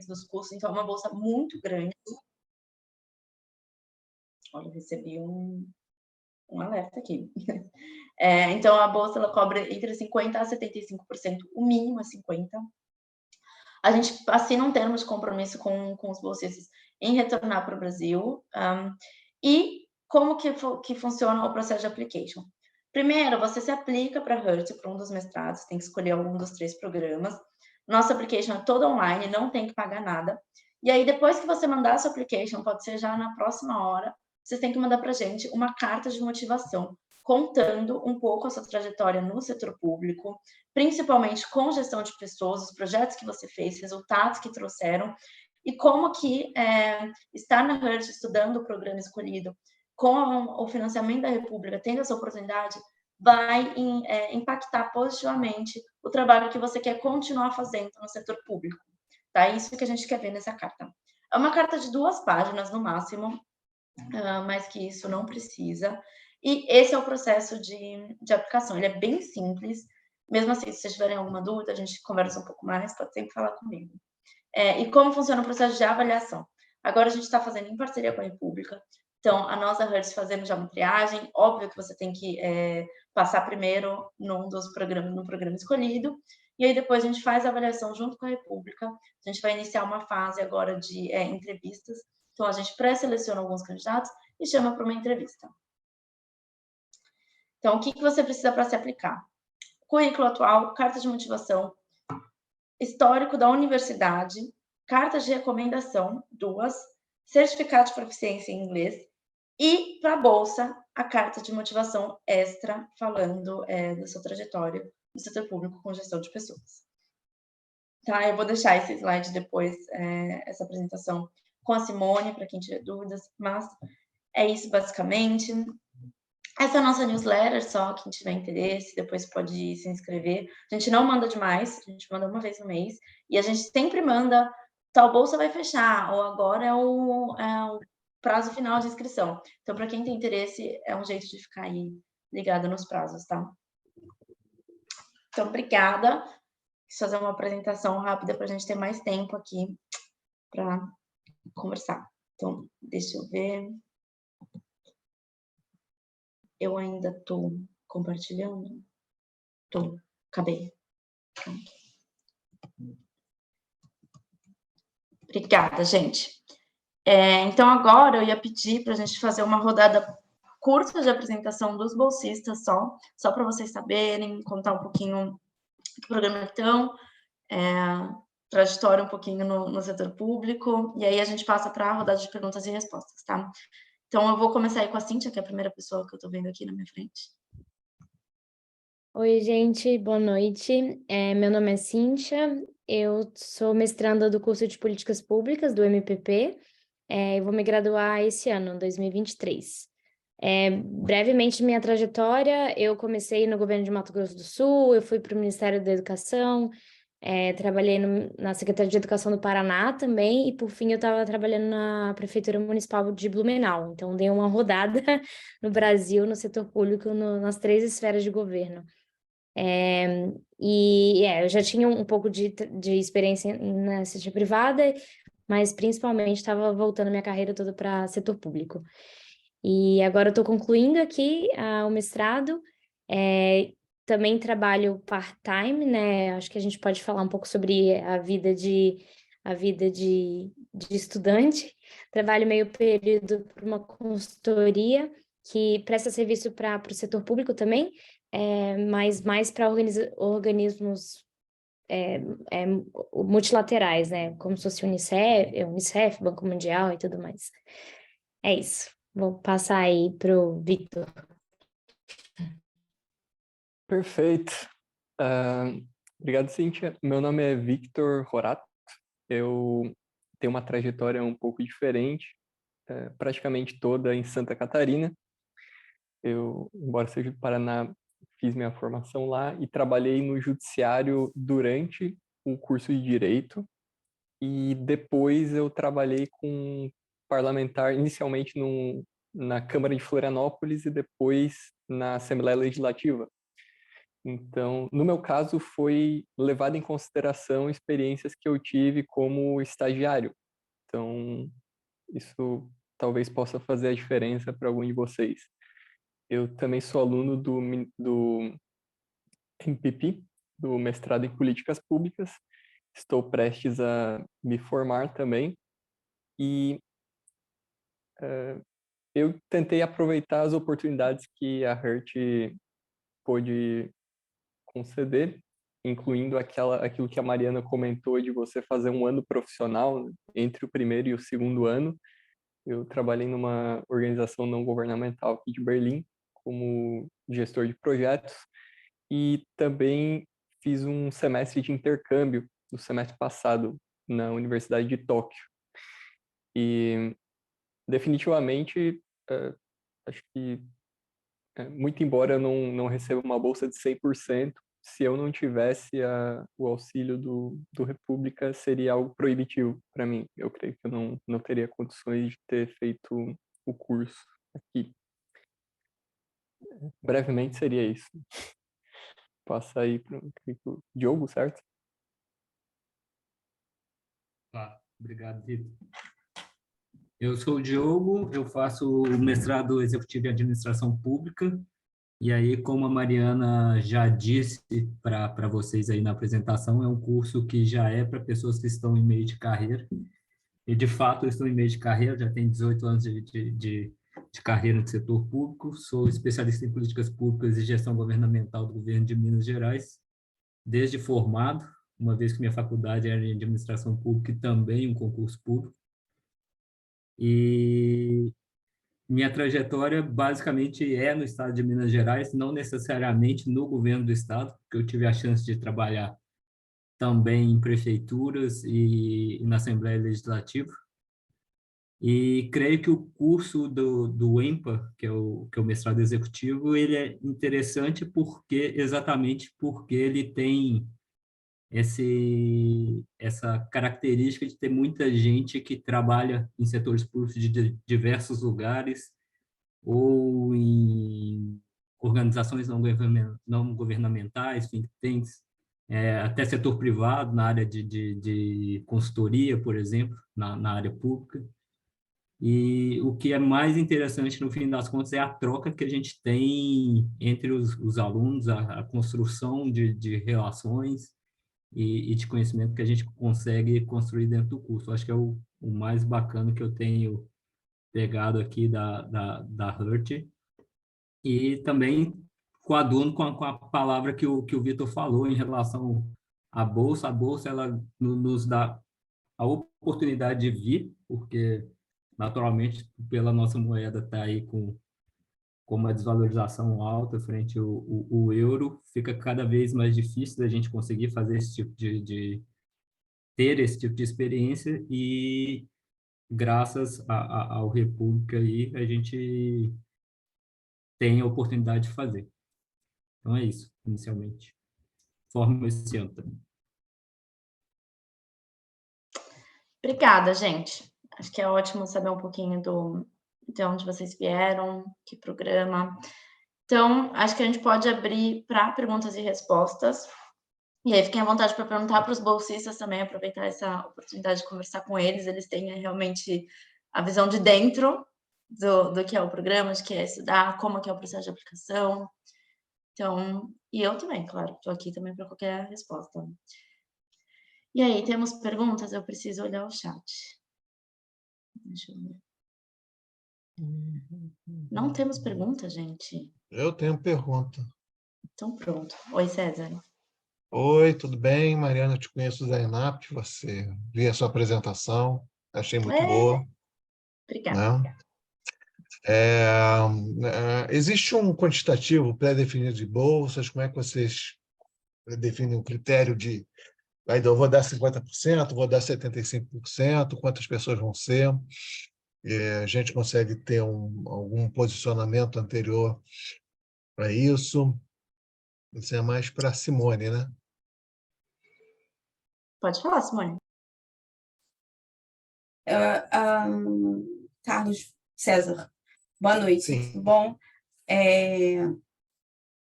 dos custos, então é uma bolsa muito grande. Olha, eu recebi um alerta aqui. Então a bolsa ela cobra entre 50% a 75%, o mínimo é 50%. A gente assina um termo de compromisso com os bolsistas em retornar para o Brasil. E como que funciona o processo de application? Primeiro, você se aplica para a Hertz, para um dos mestrados, tem que escolher algum dos 3 programas. Nossa application é toda online, não tem que pagar nada. E aí, depois que você mandar a sua application, pode ser já na próxima hora, vocês têm que mandar para a gente uma carta de motivação, contando um pouco a sua trajetória no setor público, principalmente com gestão de pessoas, os projetos que você fez, resultados que trouxeram, e como que estar na Hertz estudando o programa escolhido com o financiamento da República, tendo essa oportunidade, vai impactar positivamente o trabalho que você quer continuar fazendo no setor público. Tá? Isso que a gente quer ver nessa carta. É uma carta de 2 páginas no máximo, mais que isso não precisa. E esse é o processo de aplicação. Ele é bem simples. Mesmo assim, se vocês tiverem alguma dúvida, a gente conversa um pouco mais, pode sempre falar comigo. E como funciona o processo de avaliação? Agora a gente está fazendo em parceria com a República. Então, a nossa Hertz fazendo já uma triagem. Óbvio que você tem que passar primeiro no programa escolhido. E aí depois a gente faz a avaliação junto com a República. A gente vai iniciar uma fase agora de entrevistas. Então, a gente pré-seleciona alguns candidatos e chama para uma entrevista. Então, o que você precisa para se aplicar? Currículo atual, carta de motivação, histórico da universidade, cartas de recomendação, 2, certificado de proficiência em inglês e, para a bolsa, a carta de motivação extra, falando da sua trajetória no setor público com gestão de pessoas. Tá? Eu vou deixar esse slide depois, essa apresentação com a Simone, para quem tiver dúvidas, mas é isso basicamente. Essa é a nossa newsletter, só quem tiver interesse, depois pode se inscrever. A gente não manda demais, a gente manda uma vez no mês, e a gente sempre manda, tal bolsa vai fechar, ou agora é o prazo final de inscrição. Então, para quem tem interesse, é um jeito de ficar aí ligada nos prazos, tá? Então, obrigada. Quis fazer uma apresentação rápida para a gente ter mais tempo aqui para conversar. Então, deixa eu ver. Eu ainda estou compartilhando? Estou. Acabei. Pronto. Obrigada, gente. Então, agora eu ia pedir para a gente fazer uma rodada curta de apresentação dos bolsistas só para vocês saberem, contar um pouquinho do programa então, trajetória um pouquinho no setor público, e aí a gente passa para a rodada de perguntas e respostas, tá? Então, eu vou começar aí com a Cíntia, que é a primeira pessoa que eu estou vendo aqui na minha frente. Oi, gente, boa noite. Meu nome é Cíntia, eu sou mestranda do curso de Políticas Públicas do MPP, eu vou me graduar esse ano, 2023. Brevemente, minha trajetória, eu comecei no governo de Mato Grosso do Sul, eu fui para o Ministério da Educação, trabalhei na Secretaria de Educação do Paraná também, e por fim eu estava trabalhando na Prefeitura Municipal de Blumenau, então dei uma rodada no Brasil, no setor público, nas 3 esferas de governo. Eu já tinha um pouco de experiência na iniciativa privada, mas principalmente estava voltando minha carreira toda para setor público. E agora eu estou concluindo aqui o mestrado, também trabalho part-time, né? Acho que a gente pode falar um pouco sobre a vida de estudante. Trabalho meio período para uma consultoria que presta serviço para o setor público também, mas mais para organismos multilaterais, né? Como se fosse Unicef, Banco Mundial e tudo mais. É isso. Vou passar aí para o Victor. Perfeito. Obrigado, Cíntia. Meu nome é Victor Horato. Eu tenho uma trajetória um pouco diferente, praticamente toda em Santa Catarina. Eu, embora seja do Paraná, fiz minha formação lá e trabalhei no judiciário durante o curso de Direito. E depois eu trabalhei com parlamentar, inicialmente na Câmara de Florianópolis e depois na Assembleia Legislativa. Então, no meu caso, foi levado em consideração experiências que eu tive como estagiário. Então, isso talvez possa fazer a diferença para algum de vocês. Eu também sou aluno do MPP, do mestrado em Políticas Públicas. Estou prestes a me formar também. E eu tentei aproveitar as oportunidades que a HERT pôde conceder, incluindo aquilo que a Mariana comentou de você fazer um ano profissional, né, entre o primeiro e o segundo ano. Eu trabalhei numa organização não governamental aqui de Berlim, como gestor de projetos, e também fiz um semestre de intercâmbio no semestre passado na Universidade de Tóquio. E definitivamente, acho que, muito embora eu não receba uma bolsa de 100%, se eu não tivesse o auxílio do República, seria algo proibitivo para mim. Eu creio que eu não teria condições de ter feito o curso aqui. Brevemente seria isso. Passa aí para o Diogo, certo? Tá, obrigado, Vitor. Eu sou o Diogo, eu faço o mestrado executivo em administração pública, e aí, como a Mariana já disse para vocês aí na apresentação, é um curso que já é para pessoas que estão em meio de carreira, e de fato eu estou em meio de carreira, já tenho 18 anos de carreira no setor público, sou especialista em políticas públicas e gestão governamental do governo de Minas Gerais, desde formado, uma vez que minha faculdade era em administração pública e também um concurso público. E minha trajetória basicamente é no estado de Minas Gerais, não necessariamente no governo do estado, porque eu tive a chance de trabalhar também em prefeituras e na Assembleia Legislativa. E creio que o curso do EMPA, que é o mestrado executivo, ele é interessante exatamente porque ele tem essa característica de ter muita gente que trabalha em setores públicos de diversos lugares ou em organizações não governamentais, think tanks, até setor privado, na área de consultoria, por exemplo, na área pública. E o que é mais interessante, no fim das contas, é a troca que a gente tem entre os alunos, a construção de relações e de conhecimento que a gente consegue construir dentro do curso. Acho que é o mais bacana que eu tenho pegado aqui da HERT. E também coaduno com a palavra que o Vitor falou em relação à bolsa. A bolsa, ela nos dá a oportunidade de vir, porque, naturalmente, pela nossa moeda está aí com uma desvalorização alta frente ao euro, fica cada vez mais difícil da gente conseguir fazer esse tipo ter esse tipo de experiência, e graças ao República aí a gente tem a oportunidade de fazer. Então é isso, inicialmente. Forma esse ano também. Obrigada, gente. Acho que é ótimo saber um pouquinho de onde vocês vieram, que programa. Então, acho que a gente pode abrir para perguntas e respostas. E aí, fiquem à vontade para perguntar para os bolsistas também, aproveitar essa oportunidade de conversar com eles. Eles têm realmente a visão de dentro do que é o programa, de que é estudar, como que é o processo de aplicação. Então, e eu também, claro, estou aqui também para qualquer resposta. E aí, temos perguntas? Eu preciso olhar o chat. Deixa eu ver. Não temos pergunta, gente? Eu tenho pergunta. Então, pronto. Oi, César. Oi, tudo bem? Mariana, eu te conheço da ENAP, você vi a sua apresentação, achei muito boa. Obrigada. Né? Existe um quantitativo pré-definido de bolsas? Como é que vocês definem o critério de eu vou dar 50%, vou dar 75%, quantas pessoas vão ser? A gente consegue ter algum posicionamento anterior para isso? Isso é mais para a Simone, né? Pode falar, Simone. Carlos César, boa noite, Sim. tudo bom?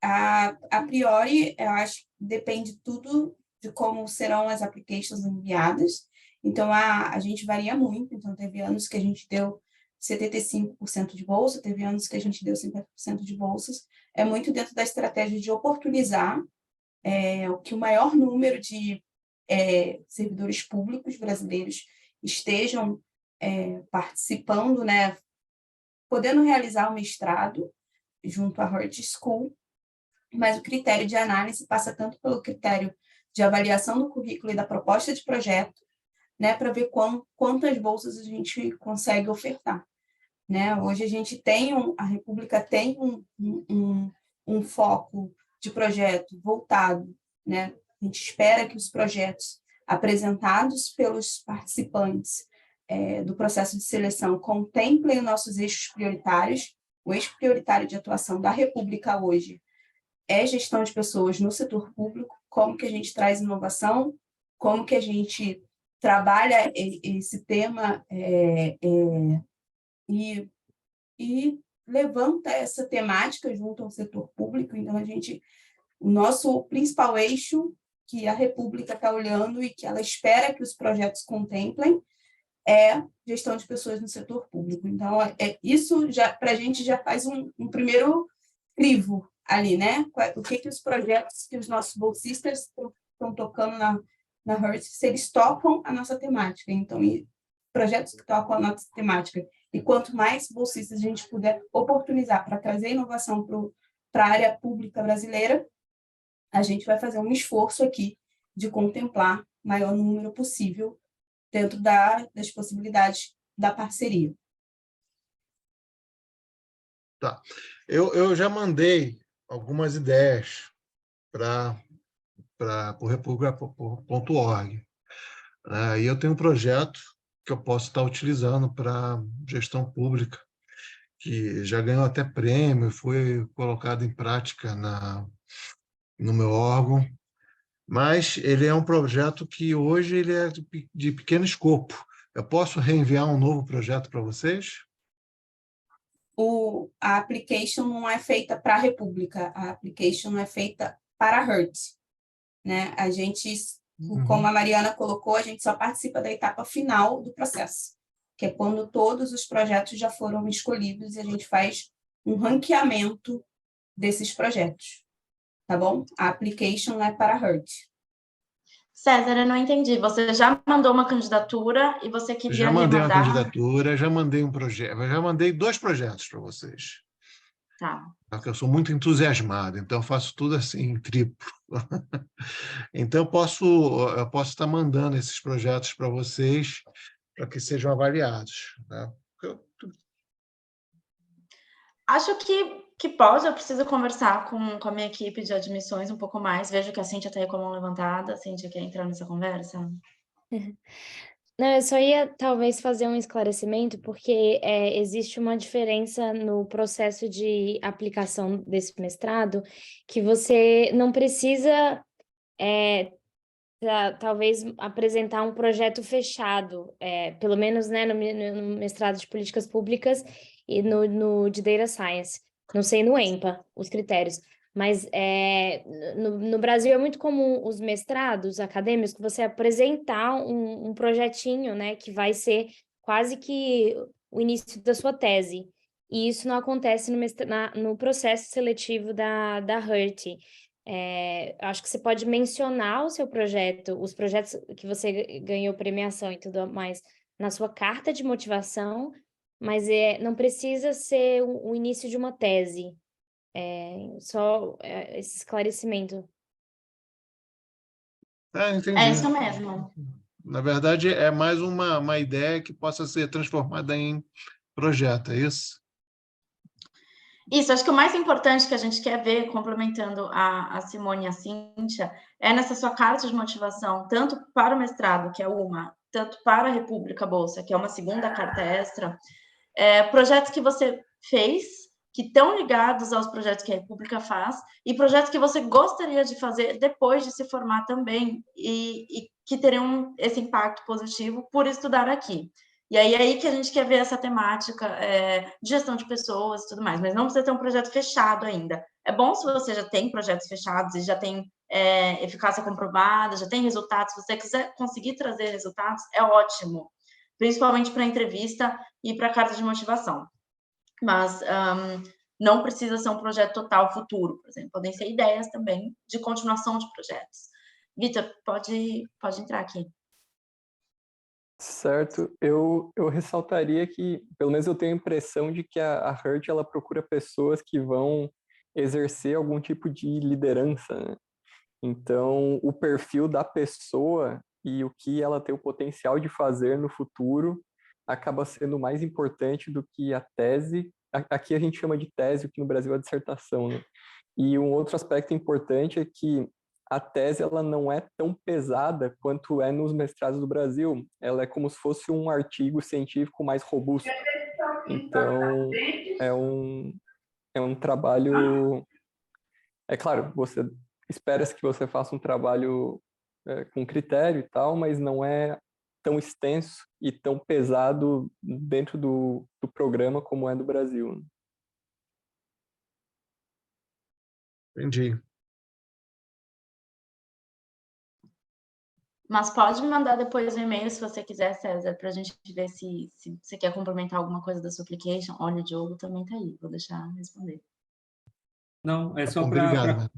A priori, eu acho que depende tudo de como serão as applications enviadas. Então, a gente varia muito. Então, teve anos que a gente deu 75% de bolsa, teve anos que a gente deu 50% de bolsas. É muito dentro da estratégia de oportunizar que o maior número de servidores públicos brasileiros estejam participando, né, podendo realizar o mestrado junto à Hurt School, mas o critério de análise passa tanto pelo critério de avaliação do currículo e da proposta de projeto, né, para ver quantas bolsas a gente consegue ofertar. Né? Hoje a gente tem, a República tem um foco de projeto voltado, né? A gente espera que os projetos apresentados pelos participantes do processo de seleção contemplem os nossos eixos prioritários. O eixo prioritário de atuação da República hoje é gestão de pessoas no setor público, como que a gente traz inovação, como que a gente trabalha esse tema e levanta essa temática junto ao setor público. Então, o nosso principal eixo que a República está olhando e que ela espera que os projetos contemplem é gestão de pessoas no setor público. Então, isso já para a gente já faz um primeiro crivo ali, né? O que os projetos que os nossos bolsistas estão tocando na Hurt, se eles tocam a nossa temática. Então, projetos que tocam a nossa temática. E quanto mais bolsistas a gente puder oportunizar para trazer inovação para a área pública brasileira, a gente vai fazer um esforço aqui de contemplar o maior número possível dentro das possibilidades da parceria. Tá. Eu já mandei algumas ideias para o república.org. E eu tenho um projeto que eu posso estar utilizando para gestão pública, que já ganhou até prêmio, foi colocado em prática no meu órgão, mas ele é um projeto que hoje ele é de pequeno escopo. Eu posso reenviar um novo projeto para vocês? A application não é feita para a República, a application é feita para a Hurt. Né? A gente, como a Mariana colocou, a gente só participa da etapa final do processo, que é quando todos os projetos já foram escolhidos e a gente faz um ranqueamento desses projetos. Tá bom? A application é para a Hurt. César, eu não entendi. Você já mandou uma candidatura e você queria Já mandei remandar? uma candidatura, já mandei um projeto, já mandei 2 projetos para vocês. Tá. Porque eu sou muito entusiasmado, então eu faço tudo assim, em triplo. Então, eu posso estar mandando esses projetos para vocês, para que sejam avaliados. Né? Acho que pode, eu preciso conversar com a minha equipe de admissões um pouco mais. Vejo que a Cíntia está aí com a mão levantada. A Cíntia quer entrar nessa conversa? Não, eu só ia talvez fazer um esclarecimento, porque existe uma diferença no processo de aplicação desse mestrado, que você não precisa, talvez, apresentar um projeto fechado, pelo menos, né, no mestrado de políticas públicas e no de Data Science. Não sei no EMPA, os critérios. Mas no Brasil é muito comum os mestrados acadêmicos você apresentar um projetinho, né, que vai ser quase que o início da sua tese. E isso não acontece no processo seletivo da Hurt. Acho que você pode mencionar o seu projeto, os projetos que você ganhou premiação e tudo mais, na sua carta de motivação, mas não precisa ser o início de uma tese. Só esse esclarecimento. Entendi. É isso mesmo. Na verdade, é mais uma ideia que possa ser transformada em projeto, é isso? Isso, acho que o mais importante que a gente quer ver, complementando a Simone e a Cíntia, é nessa sua carta de motivação, tanto para o mestrado, que é uma, tanto para a República Bolsa, que é uma segunda carta extra, projetos que você fez, que estão ligados aos projetos que a República faz, e projetos que você gostaria de fazer depois de se formar também, e que teriam esse impacto positivo por estudar aqui. E aí que a gente quer ver essa temática de gestão de pessoas e tudo mais, mas não precisa ter um projeto fechado ainda. É bom se você já tem projetos fechados e já tem eficácia comprovada, já tem resultados. Se você quiser conseguir trazer resultados, é ótimo, principalmente para entrevista e para carta de motivação. Mas não precisa ser um projeto total futuro, por exemplo. Podem ser ideias também de continuação de projetos. Vitor, pode entrar aqui. Certo, eu ressaltaria que, pelo menos eu tenho a impressão de que a Hurt, ela procura pessoas que vão exercer algum tipo de liderança, né? Então, o perfil da pessoa e o que ela tem o potencial de fazer no futuro acaba sendo mais importante do que a tese. Aqui a gente chama de tese, o que no Brasil é dissertação, né? E um outro aspecto importante é que a tese ela não é tão pesada quanto é nos mestrados do Brasil. Ela é como se fosse um artigo científico mais robusto. Então, é um trabalho... É claro, você espera-se que você faça um trabalho com critério e tal, mas não é tão extenso e tão pesado dentro do programa como é do Brasil. Entendi. Mas pode me mandar depois um e-mail se você quiser, César, para a gente ver se você quer complementar alguma coisa da sua application. Olha, o Diogo também está aí, vou deixar responder. Não, é só Obrigado.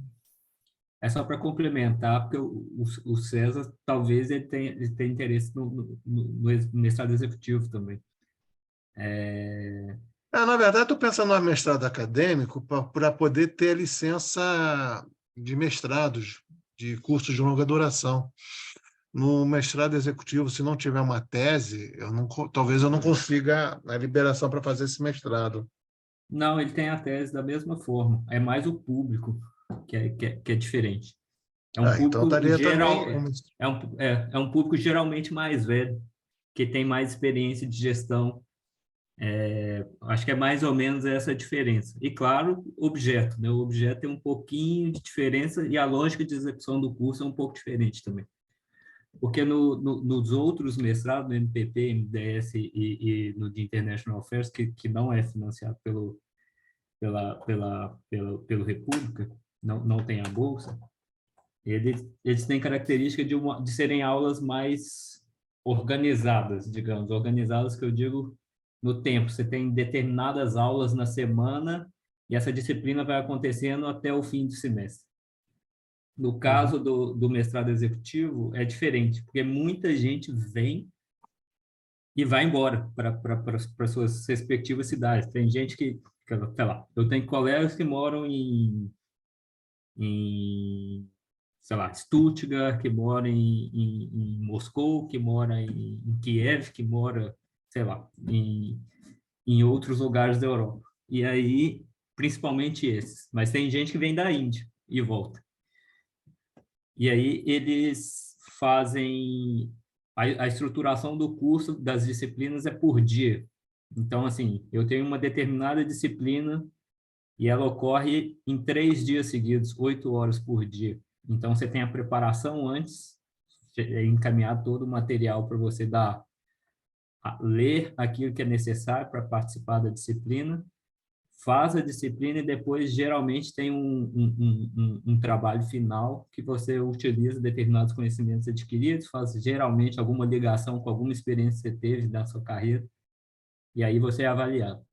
para complementar, porque o César, talvez ele tenha interesse no mestrado executivo também. Na verdade, estou pensando no mestrado acadêmico para poder ter a licença de mestrados, de cursos de longa duração. No mestrado executivo, se não tiver uma tese, talvez eu não consiga a liberação para fazer esse mestrado. Não, ele tem a tese da mesma forma. É mais o público que é diferente. É um Então público estaria geral, também... é um público geralmente mais velho, que tem mais experiência de gestão. Acho que é mais ou menos essa a diferença. E, claro, objeto, né? O objeto tem um pouquinho de diferença e a lógica de execução do curso é um pouco diferente também. Porque nos outros mestrados, no MPP, MDS e no de International Affairs, que não é financiado pelo República, não tem a bolsa, eles têm característica de serem aulas mais organizadas, digamos. Organizadas que eu digo no tempo. Você tem determinadas aulas na semana e essa disciplina vai acontecendo até o fim do semestre. No caso do mestrado executivo, é diferente, porque muita gente vem e vai embora para suas respectivas cidades. Tem gente que, sei lá, eu tenho colegas que moram em sei lá, Stuttgart, que mora em Moscou, que mora em Kiev, que mora, sei lá, em outros lugares da Europa. E aí, principalmente esses. Mas tem gente que vem da Índia e volta. E aí eles fazem... A estruturação do curso, das disciplinas, é por dia. Então, assim, eu tenho uma determinada disciplina e ela ocorre em 3 dias seguidos, 8 horas por dia. Então, você tem a preparação antes, encaminhar todo o material para você ler aquilo que é necessário para participar da disciplina, faz a disciplina e depois, geralmente, tem um trabalho final que você utiliza determinados conhecimentos adquiridos, faz, geralmente, alguma ligação com alguma experiência que você teve na sua carreira, e aí você é avaliado.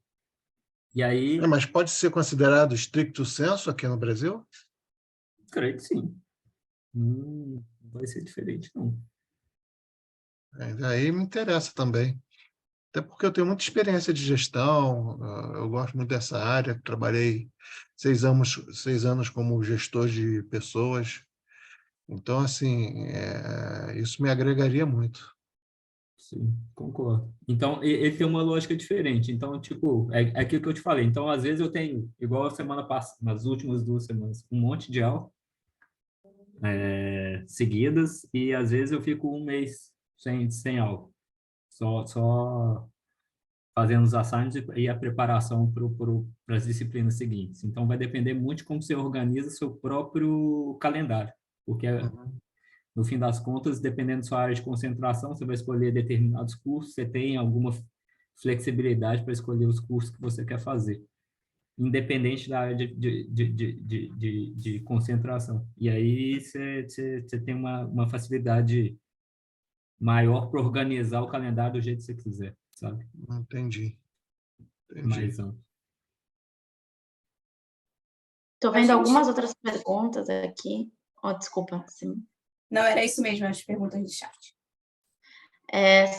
E aí... Mas pode ser considerado stricto sensu aqui no Brasil? Creio que sim. Não vai ser diferente, não. Aí me interessa também. Até porque eu tenho muita experiência de gestão, eu gosto muito dessa área, trabalhei 6 anos como gestor de pessoas. Então, assim, isso me agregaria muito. Sim, concordo. Então, ele tem uma lógica diferente. Então, tipo, é aquilo que eu te falei. Então, às vezes eu tenho, igual a semana passada, nas últimas 2 semanas, um monte de aula seguidas, e às vezes eu fico um mês sem aula. Só fazendo os assignments e a preparação para as disciplinas seguintes. Então, vai depender muito de como você organiza seu próprio calendário. Porque no fim das contas, dependendo da sua área de concentração, você vai escolher determinados cursos, você tem alguma flexibilidade para escolher os cursos que você quer fazer, independente da área de concentração. E aí você tem uma facilidade maior para organizar o calendário do jeito que você quiser, sabe? Entendi. Mais amplo. Estou vendo algumas outras perguntas aqui. Oh, desculpa, sim. Não, era isso mesmo, as perguntas de chat.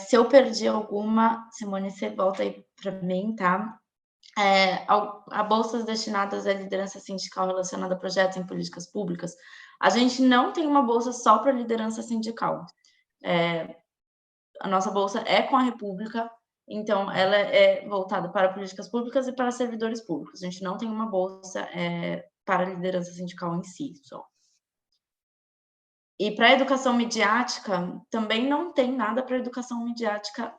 Se eu perdi alguma, Simone, você volta aí para mim, tá? A bolsas destinadas à liderança sindical relacionada a projetos em políticas públicas, a gente não tem uma bolsa só para liderança sindical. A nossa bolsa é com a República, então ela é voltada para políticas públicas e para servidores públicos. A gente não tem uma bolsa para liderança sindical em si, só. E para a educação midiática, também não tem nada para educação midiática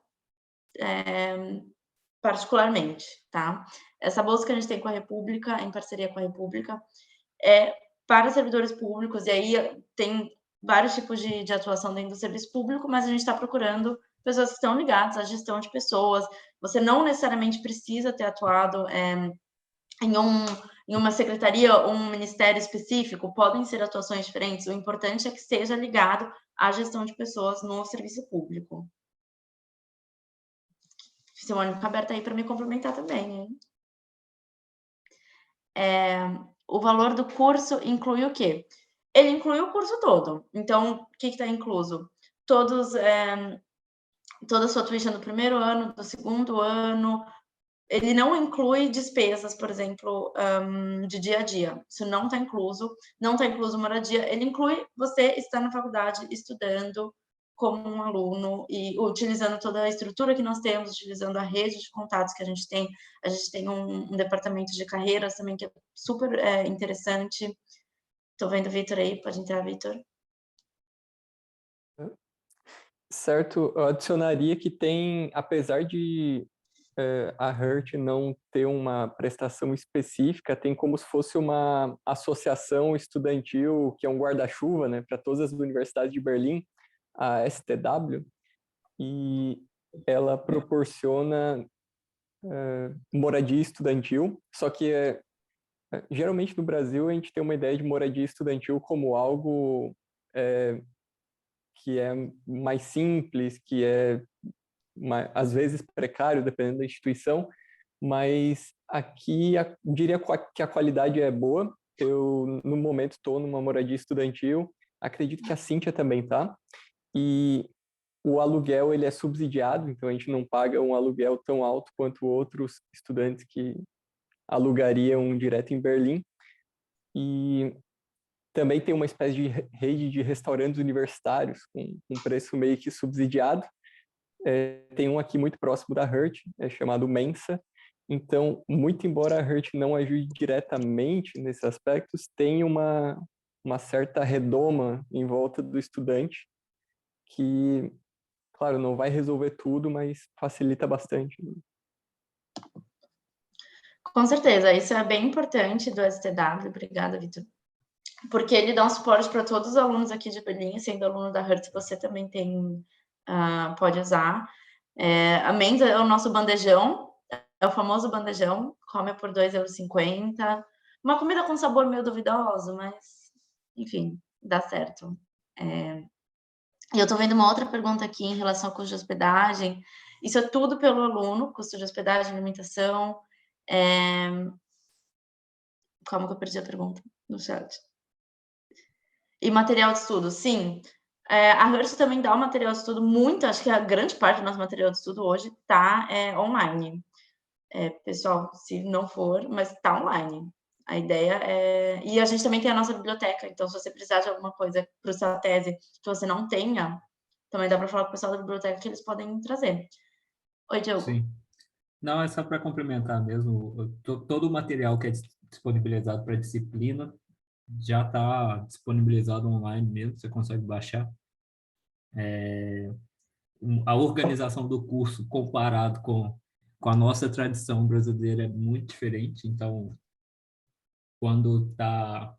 particularmente, tá? Essa bolsa que a gente tem com a República, em parceria com a República, é para servidores públicos, e aí tem vários tipos de atuação dentro do serviço público, mas a gente está procurando pessoas que estão ligadas à gestão de pessoas. Você não necessariamente precisa ter atuado em uma secretaria ou um ministério específico, podem ser atuações diferentes, o importante é que esteja ligado à gestão de pessoas no serviço público. Simone, fica aberta aí para me complementar também, hein? O valor do curso inclui o quê? Ele inclui o curso todo. Então, o que está incluso? Toda a sua tuition do primeiro ano, do segundo ano. Ele não inclui despesas, por exemplo, de dia a dia. Isso não está incluso. Não está incluso moradia. Ele inclui você estar na faculdade estudando como um aluno e utilizando toda a estrutura que nós temos, utilizando a rede de contatos que a gente tem. A gente tem um departamento de carreiras também que é super interessante. Estou vendo o Vitor aí, pode entrar, Vitor. Certo, eu adicionaria que tem, apesar de a HERT não ter uma prestação específica, tem como se fosse uma associação estudantil, que é um guarda-chuva, né, para todas as universidades de Berlim, a STW, e ela proporciona moradia estudantil, só que geralmente no Brasil a gente tem uma ideia de moradia estudantil como algo que é mais simples, que é às vezes precário, dependendo da instituição, mas aqui diria que a qualidade é boa. Eu, no momento, estou numa moradia estudantil, acredito que a Cíntia também tá, e o aluguel ele é subsidiado, então a gente não paga um aluguel tão alto quanto outros estudantes que alugariam direto em Berlim. E também tem uma espécie de rede de restaurantes universitários com um preço meio que subsidiado. Tem um aqui muito próximo da HERT, chamado Mensa. Então, muito embora a HERT não ajude diretamente nesses aspectos, tem uma certa redoma em volta do estudante que, claro, não vai resolver tudo, mas facilita bastante. Com certeza, isso é bem importante do STW, obrigada, Vitor, porque ele dá um suporte para todos os alunos aqui de Berlim, sendo aluno da HERT, você também pode usar. A Mensa é o nosso bandejão, é o famoso bandejão, come por €2,50, uma comida com sabor meio duvidoso, mas, enfim, dá certo. E eu estou vendo uma outra pergunta aqui em relação ao custo de hospedagem. Isso é tudo pelo aluno, custo de hospedagem, alimentação. Calma que eu perdi a pergunta no chat. E material de estudo, sim. A HERT também dá um material de estudo muito, acho que a grande parte do nosso material de estudo hoje está online. Pessoal, se não for, mas está online. A ideia é... E a gente também tem a nossa biblioteca, então se você precisar de alguma coisa para sua tese que você não tenha, também dá para falar com o pessoal da biblioteca que eles podem trazer. Oi, Diogo. Sim. Não, é só para complementar mesmo. Todo o material que é disponibilizado para a disciplina já está disponibilizado online mesmo, você consegue baixar. A organização do curso comparado com a nossa tradição brasileira é muito diferente, então quando está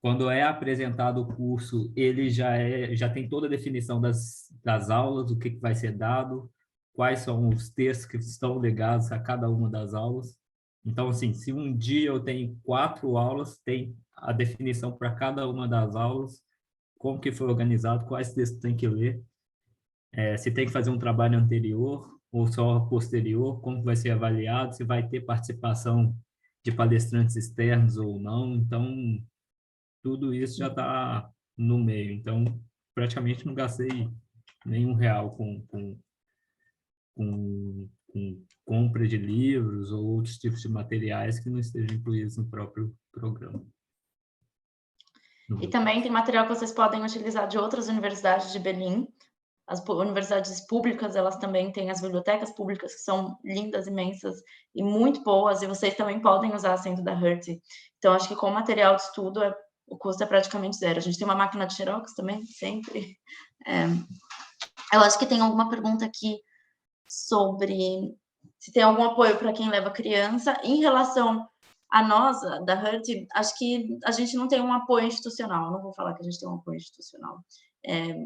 quando é apresentado o curso, ele já tem toda a definição das aulas, o que vai ser dado, quais são os textos que estão ligados a cada uma das aulas. Então, assim, se um dia eu tenho 4 aulas, tem a definição para cada uma das aulas, como que foi organizado, quais textos tem que ler, se tem que fazer um trabalho anterior ou só posterior, como vai ser avaliado, se vai ter participação de palestrantes externos ou não. Então, tudo isso já está no meio. Então, praticamente não gastei nenhum real com compra de livros ou outros tipos de materiais que não estejam incluídos no próprio programa. E também tem material que vocês podem utilizar de outras universidades de Berlim. As universidades públicas, elas também têm as bibliotecas públicas, que são lindas, imensas e muito boas, e vocês também podem usar sendo da Hertz. Então, acho que com material de estudo, o custo é praticamente zero. A gente tem uma máquina de xerox também, sempre. Eu acho que tem alguma pergunta aqui sobre se tem algum apoio para quem leva criança. Em relação a nós, da Hertz, acho que a gente não tem um apoio institucional. Eu não vou falar que a gente tem um apoio institucional.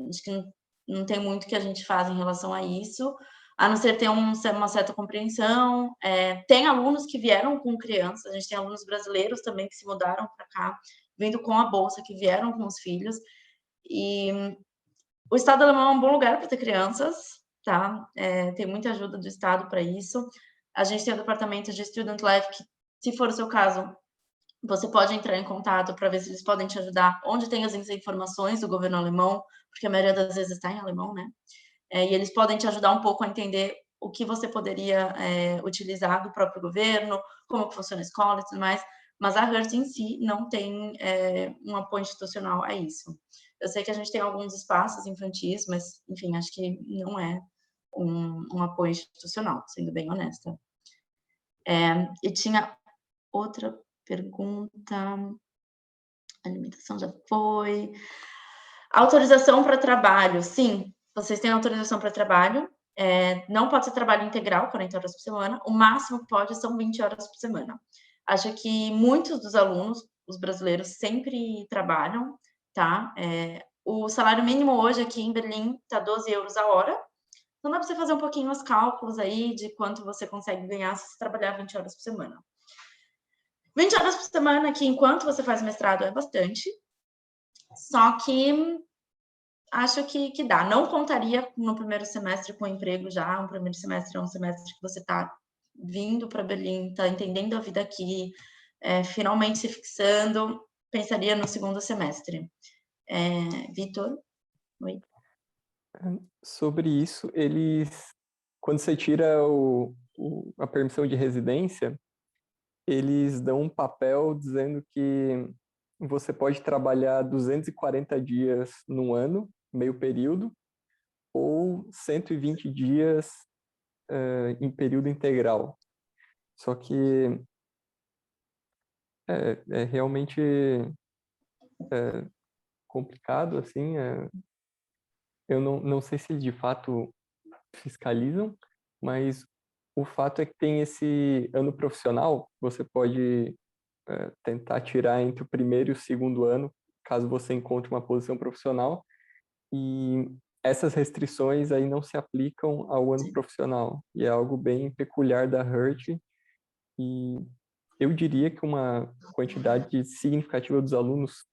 Acho que não tem muito que a gente faz em relação a isso, a não ser ter uma certa compreensão. Tem alunos que vieram com crianças, a gente tem alunos brasileiros também que se mudaram para cá, vindo com a bolsa, que vieram com os filhos. E o Estado alemão é um bom lugar para ter crianças, tá? Tem muita ajuda do Estado para isso. A gente tem o departamento de Student Life, que, se for o seu caso, você pode entrar em contato para ver se eles podem te ajudar, onde tem as informações do governo alemão, porque a maioria das vezes está em alemão, né? E eles podem te ajudar um pouco a entender o que você poderia utilizar do próprio governo, como que funciona a escola e tudo mais, mas a Hertz em si não tem um apoio institucional a isso. Eu sei que a gente tem alguns espaços infantis, mas, enfim, acho que não é um apoio institucional, sendo bem honesta. E tinha outra pergunta. A alimentação já foi. Autorização para trabalho. Sim, vocês têm autorização para trabalho. Não pode ser trabalho integral, 40 horas por semana. O máximo que pode são 20 horas por semana. Acho que muitos dos alunos, os brasileiros, sempre trabalham, tá? O salário mínimo hoje aqui em Berlim está 12 euros a hora. Então dá para você fazer um pouquinho os cálculos aí de quanto você consegue ganhar se você trabalhar 20 horas por semana. 20 horas por semana aqui, enquanto você faz mestrado, é bastante. Só que acho que dá. Não contaria no primeiro semestre com emprego já. Um primeiro semestre é um semestre que você está vindo para Berlim, está entendendo a vida aqui, finalmente se fixando. Pensaria no segundo semestre. Vitor? Oi. Sobre isso, quando você tira a permissão de residência, eles dão um papel dizendo que você pode trabalhar 240 dias no ano, meio período, ou 120 dias em período integral. Só que é realmente complicado, assim. Eu não sei se de fato fiscalizam, mas o fato é que tem esse ano profissional, você pode tentar tirar entre o primeiro e o segundo ano, caso você encontre uma posição profissional, e essas restrições aí não se aplicam ao ano profissional, e é algo bem peculiar da Hertz, e eu diria que uma quantidade significativa dos alunos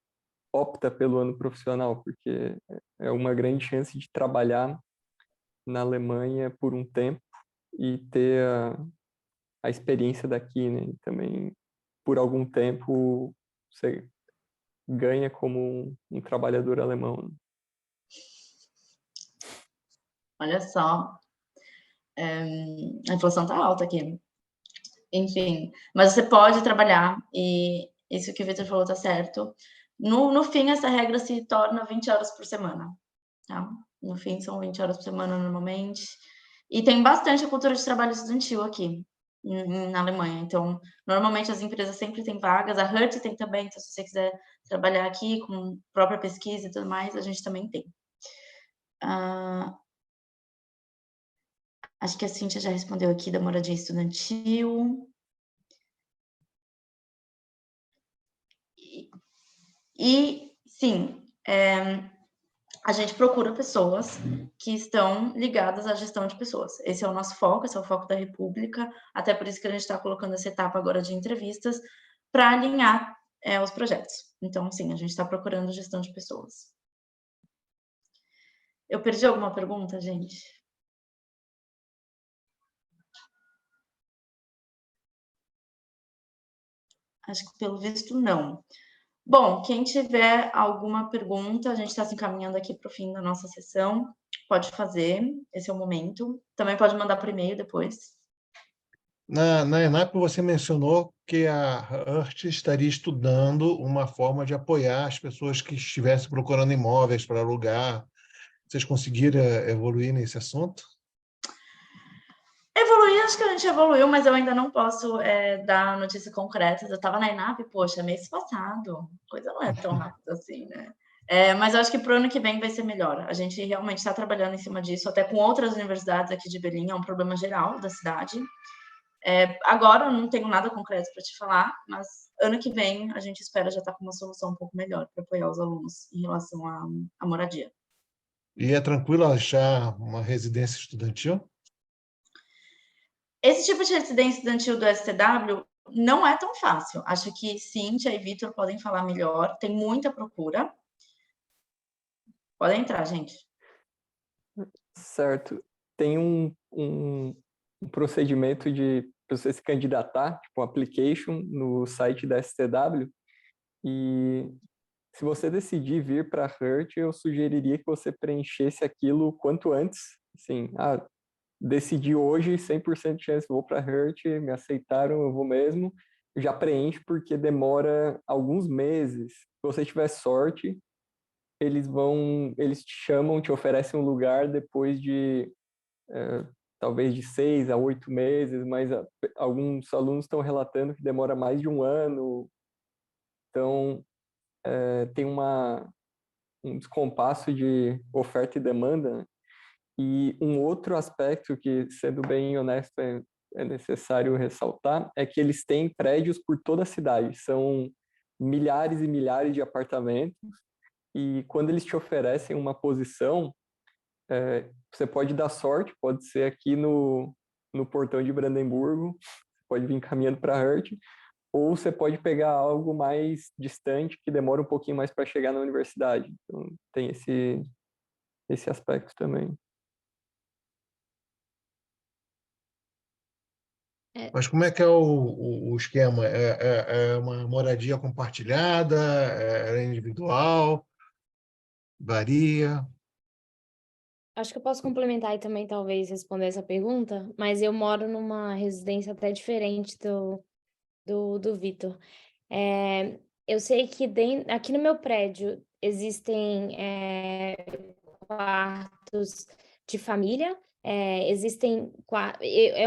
opta pelo ano profissional, porque é uma grande chance de trabalhar na Alemanha por um tempo e ter a experiência daqui, né? E também, por algum tempo, você ganha como um trabalhador alemão. Olha só. A inflação está alta aqui. Enfim, mas você pode trabalhar, e isso que o Victor falou está certo. No fim, essa regra se torna 20 horas por semana. Tá? No fim, são 20 horas por semana normalmente. E tem bastante cultura de trabalho estudantil aqui na Alemanha. Então, normalmente as empresas sempre têm vagas. A Hertz tem também, então se você quiser trabalhar aqui com própria pesquisa e tudo mais, a gente também tem. Acho que a Cíntia já respondeu aqui da moradia estudantil. E, sim, a gente procura pessoas que estão ligadas à gestão de pessoas. Esse é o nosso foco, esse é o foco da República, até por isso que a gente está colocando essa etapa agora de entrevistas, para alinhar os projetos. Então, sim, a gente está procurando gestão de pessoas. Eu perdi alguma pergunta, gente? Acho que, pelo visto, não. Bom, quem tiver alguma pergunta, a gente está se encaminhando aqui para o fim da nossa sessão, pode fazer, esse é o momento. Também pode mandar por e-mail depois. Na ENAP, você mencionou que a HERT estaria estudando uma forma de apoiar as pessoas que estivessem procurando imóveis para alugar. Vocês conseguiram evoluir nesse assunto? Evoluir, acho que a gente evoluiu, mas eu ainda não posso dar notícias concretas. Eu estava na ENAP, poxa, mês passado, coisa não é tão rápida assim, né? Mas eu acho que para o ano que vem vai ser melhor. A gente realmente está trabalhando em cima disso, até com outras universidades aqui de Belém, é um problema geral da cidade. Agora eu não tenho nada concreto para te falar, mas ano que vem a gente espera já estar com uma solução um pouco melhor para apoiar os alunos em relação à moradia. E é tranquilo achar uma residência estudantil? Esse tipo de residência estudantil do STW não é tão fácil. Acho que Cíntia e Vitor podem falar melhor. Tem muita procura. Podem entrar, gente. Certo. Tem um procedimento de você se candidatar, tipo um application no site da STW, e se você decidir vir para a HERT, eu sugeriria que você preenchesse aquilo o quanto antes. Assim, decidi hoje, 100% de chance, vou para a HERT, me aceitaram, eu vou mesmo. Já preenche, porque demora alguns meses. Se você tiver sorte, eles te chamam, te oferecem um lugar depois de talvez de 6 a 8 meses, mas alguns alunos estão relatando que demora mais de um ano. Então, tem um descompasso de oferta e demanda, né? E um outro aspecto que, sendo bem honesto, é necessário ressaltar, é que eles têm prédios por toda a cidade. São milhares e milhares de apartamentos, e quando eles te oferecem uma posição, você pode dar sorte, pode ser aqui no portão de Brandemburgo, pode vir caminhando para a HERT, ou você pode pegar algo mais distante, que demora um pouquinho mais para chegar na universidade. Então, tem esse aspecto também. Mas como é que é o esquema? É uma moradia compartilhada? É individual? Varia? Acho que eu posso complementar e também talvez responder essa pergunta, mas eu moro numa residência até diferente do Vitor. Eu sei que aqui no meu prédio existem quartos de família, existem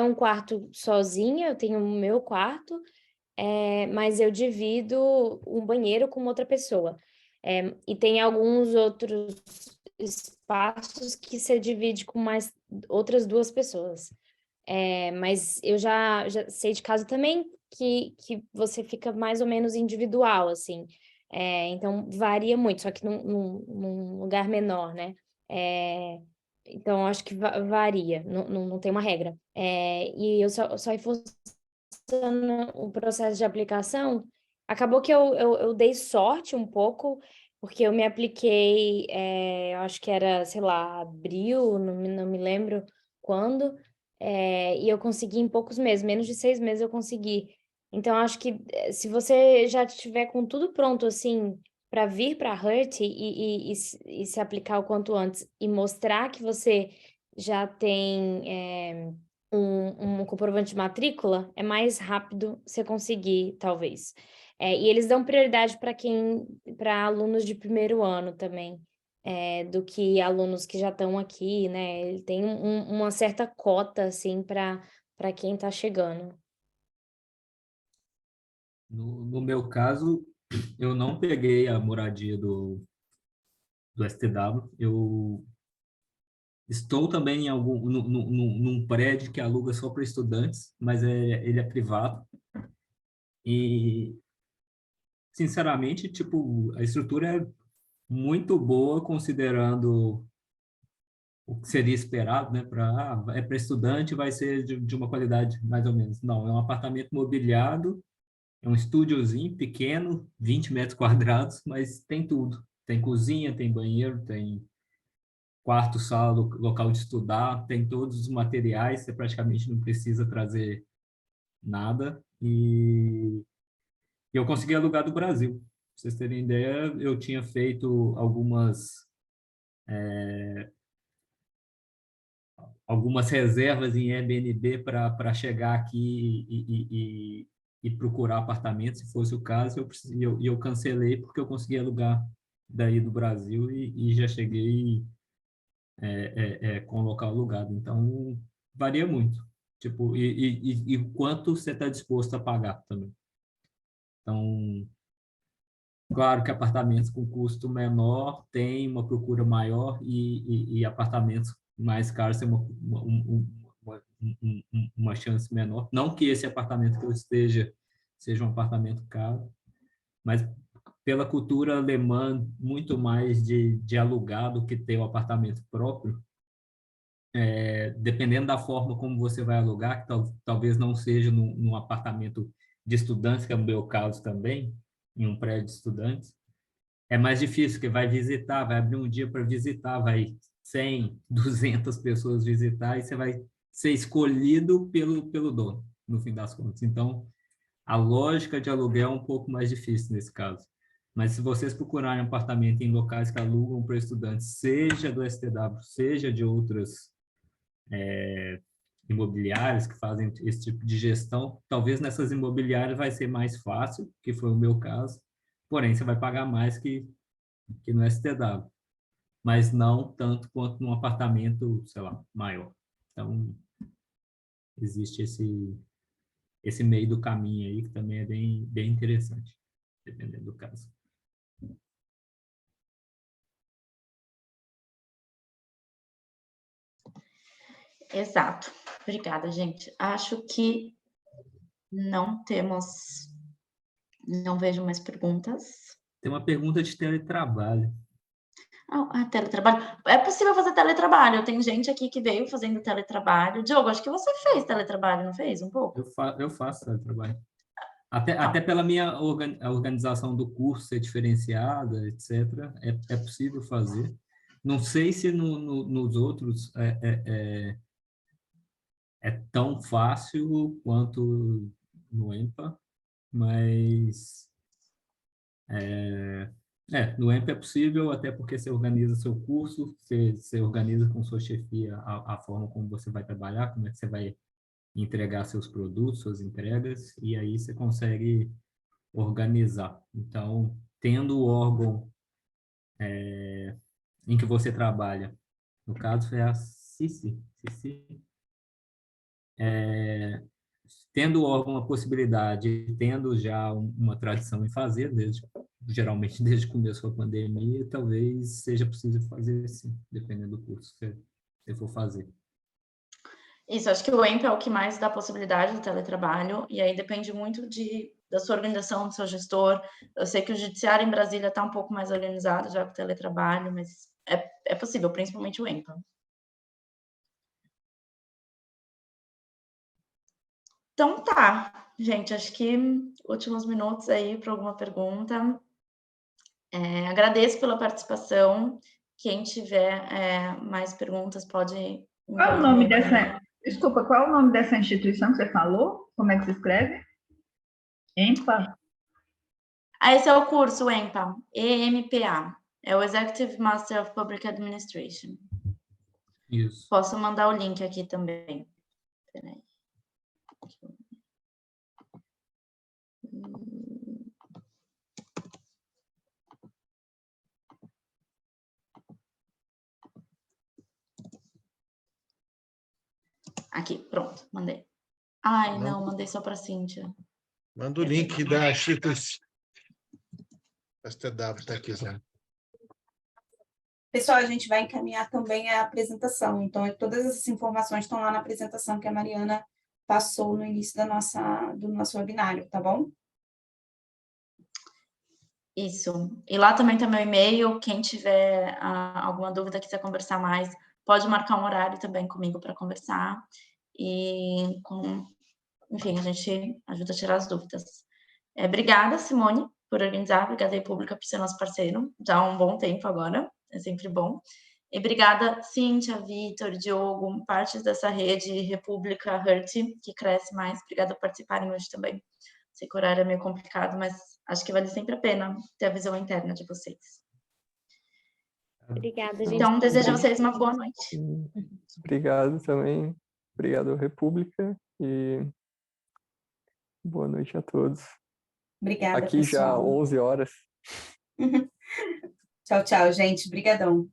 um quarto sozinha, eu tenho o meu quarto, mas eu divido um banheiro com outra pessoa. E tem alguns outros espaços que você divide com mais outras 2 pessoas. Mas eu já sei de caso também que você fica mais ou menos individual, assim. Então, varia muito, só que num lugar menor, né? Então, acho que varia, não tem uma regra. E eu só reforçando o processo de aplicação, acabou que eu dei sorte um pouco, porque eu me apliquei, eu acho que era, sei lá, abril, não me lembro quando, e eu consegui em poucos meses, menos de 6 meses eu consegui. Então, acho que se você já estiver com tudo pronto, assim, para vir para a HERT e se aplicar o quanto antes, e mostrar que você já tem um comprovante de matrícula, é mais rápido você conseguir, talvez. E eles dão prioridade para alunos de primeiro ano também, do que alunos que já estão aqui, né? Ele tem uma certa cota, assim, para quem está chegando. No meu caso, eu não peguei a moradia do STW. Eu estou também num prédio que aluga só para estudantes, mas ele é privado. E sinceramente, tipo, a estrutura é muito boa, considerando o que seria esperado, né? É para estudante, vai ser de uma qualidade mais ou menos. Não, é um apartamento mobiliado, é um estúdiozinho pequeno, 20 metros quadrados, mas tem tudo. Tem cozinha, tem banheiro, tem quarto, sala, local de estudar, tem todos os materiais, você praticamente não precisa trazer nada. E eu consegui alugar do Brasil. Pra vocês terem ideia, eu tinha feito algumas reservas em Airbnb para chegar aqui e procurar apartamento, se fosse o caso, eu cancelei porque eu consegui alugar daí do Brasil e já cheguei com o local alugado. Então, varia muito. Tipo, e o quanto você está disposto a pagar também. Então, claro que apartamentos com custo menor têm uma procura maior e apartamentos mais caros têm uma chance menor. Não que esse apartamento que eu esteja seja um apartamento caro, mas pela cultura alemã, muito mais de alugar do que ter o apartamento próprio. Dependendo da forma como você vai alugar, que talvez não seja num apartamento de estudantes, que é o meu caso também, em um prédio de estudantes, é mais difícil, porque vai visitar, vai abrir um dia para visitar, vai 100, 200 pessoas visitar e você vai ser escolhido pelo dono, no fim das contas. Então, a lógica de aluguel é um pouco mais difícil nesse caso. Mas se vocês procurarem um apartamento em locais que alugam para estudantes, seja do STW, seja de outras imobiliárias que fazem esse tipo de gestão, talvez nessas imobiliárias vai ser mais fácil, que foi o meu caso, porém você vai pagar mais que no STW, mas não tanto quanto num apartamento, sei lá, maior. Então, existe esse meio do caminho aí, que também é bem interessante, dependendo do caso. Exato. Obrigada, gente. Acho que não vejo mais perguntas. Tem uma pergunta de teletrabalho. Teletrabalho. É possível fazer teletrabalho. Tem gente aqui que veio fazendo teletrabalho. Diogo, acho que você fez teletrabalho, não fez? Um pouco? Eu faço teletrabalho. Até pela minha a organização do curso ser diferenciada, etc., é possível fazer. Não sei se nos outros é tão fácil quanto no EMPA, mas no EMPA é possível, até porque você organiza seu curso, você organiza com sua chefia a forma como você vai trabalhar, como é que você vai entregar seus produtos, suas entregas, e aí você consegue organizar. Então, tendo o órgão em que você trabalha, no caso foi a CICI, tendo o órgão a possibilidade, tendo já uma tradição em fazer, geralmente desde o começo da pandemia, talvez seja possível fazer sim, dependendo do curso que você for fazer. Isso, acho que o EMP é o que mais dá possibilidade do teletrabalho, e aí depende muito da sua organização, do seu gestor. Eu sei que o judiciário em Brasília está um pouco mais organizado já com o teletrabalho, mas é possível, principalmente o EMPA. Então tá, gente, acho que últimos minutos aí para alguma pergunta. Agradeço pela participação. Quem tiver mais perguntas pode... Qual é o nome dessa... Desculpa, qual é o nome dessa instituição que você falou? Como é que se escreve? EMPA? Esse é o curso EMPA, EMPA. É o Executive Master of Public Administration. Isso. Posso mandar o link aqui também. Peraí. Aqui, pronto, mandei. Ai, não, mandei só para a Cíntia. Manda o link da instituição. STW está aqui, Zé. Pessoal, a gente vai encaminhar também a apresentação. Então, todas essas informações estão lá na apresentação que a Mariana passou no início do nosso webinário, tá bom? Isso. E lá também tem meu e-mail. Quem tiver alguma dúvida, quiser conversar mais, pode marcar um horário também comigo para conversar. E, enfim, a gente ajuda a tirar as dúvidas. Obrigada, Simone, por organizar. Obrigada, República, por ser nosso parceiro. Já há um bom tempo agora. É sempre bom. E obrigada, Cíntia, Vitor, Diogo, partes dessa rede República Hurt, que cresce mais. Obrigada por participarem hoje também. Sei que o horário é meio complicado, mas acho que vale sempre a pena ter a visão interna de vocês. Obrigada, gente. Então, desejo a vocês uma boa noite. Obrigado também. Obrigado, República. E boa noite a todos. Obrigada, Aqui já pessoal. 11 horas. Tchau, tchau, gente. Obrigadão.